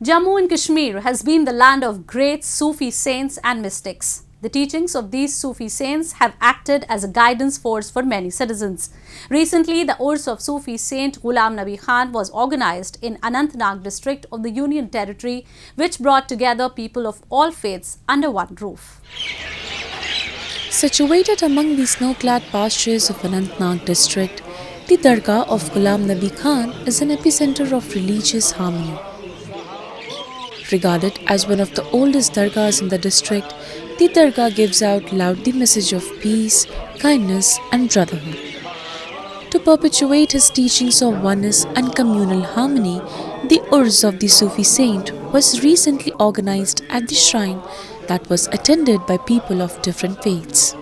Jammu in Kashmir has been the land of great Sufi saints and mystics. The teachings of these Sufi saints have acted as a guidance force for many citizens. Recently, the Urs of Sufi Saint Ghulam Nabi Khan was organized in Anantnag district of the Union Territory, which brought together people of all faiths under one roof. Situated among the snow-clad pastures of Anantnag district, the Dargah of Ghulam Nabi Khan is an epicenter of religious harmony. Regarded as one of the oldest dargahs in the district, the dargah gives out loud the message of peace, kindness and brotherhood. To perpetuate his teachings of oneness and communal harmony, the Urs of the Sufi saint was recently organized at the shrine that was attended by people of different faiths.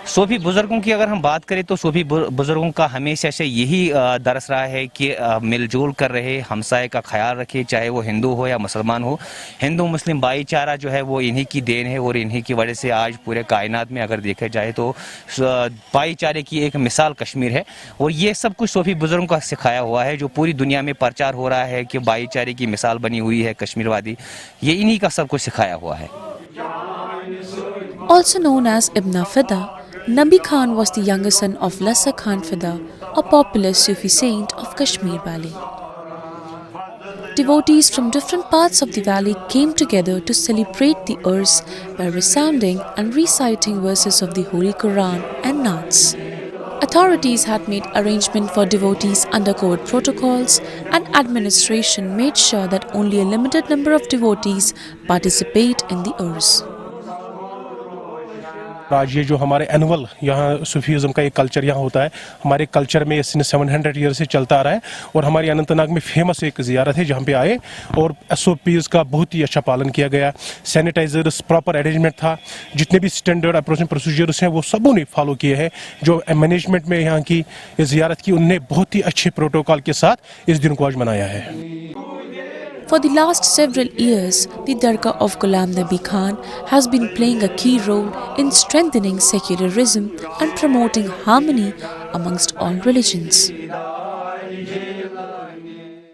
सूफी बुजुर्गों की अगर हम बात करें तो सूफी बुजुर्गों का हमेशा से यही दरस रहा है कि मिलजुल कर रहे, हमसाये का ख्याल रखे, चाहे वो हिंदू हो या मुसलमान हो। हिंदू मुस्लिम भाईचारा जो है वो इन्हीं की देन है और इन्हीं की वजह से आज पूरे कायनात में अगर देखा जाए तो भाईचारे की एक मिसाल कश्मीर है। और ये सब कुछ सूफी बुजुर्गों का सिखाया हुआ है जो पूरी दुनिया में प्रचार हो रहा है कि भाईचारे की मिसाल बनी हुई है कश्मीरवादी, ये इन्हीं का सब कुछ सिखाया हुआ है। Also known as Ibn Fida, Nabi Khan was the younger son of Lesser Khan Fida, a popular Sufi saint of Kashmir Valley. Devotees from different parts of the valley came together to celebrate the Urs by resounding and reciting verses of the Holy Quran and Naats. Authorities had made arrangement for devotees under COVID protocols, and administration made sure that only a limited number of devotees participate in the Urs. आज ये जो हमारे annual यहाँ Sufism का एक culture यहाँ होता है, हमारे कल्चर में इसने 700 ईयर से चलता आ रहा है और हमारी अनंतनाग में फेमस एक ज़ियारत है जहाँ पे आए और SOPs का बहुत ही अच्छा पालन किया गया। सैनिटाइजर्स प्रॉपर अरेंजमेंट था, जितने भी स्टैंडर्ड अप्रोच प्रोसीजर्स हैं वो सबों ने फॉलो किए हैं। जो मैनेजमेंट में यहाँ की ज़ियारत की उनने बहुत ही अच्छे प्रोटोकॉल के साथ इस दिन को आज मनाया है। For the last several years, the Dargah of Ghulam Nabi Khan has been playing a key role in strengthening secularism and promoting harmony amongst all religions.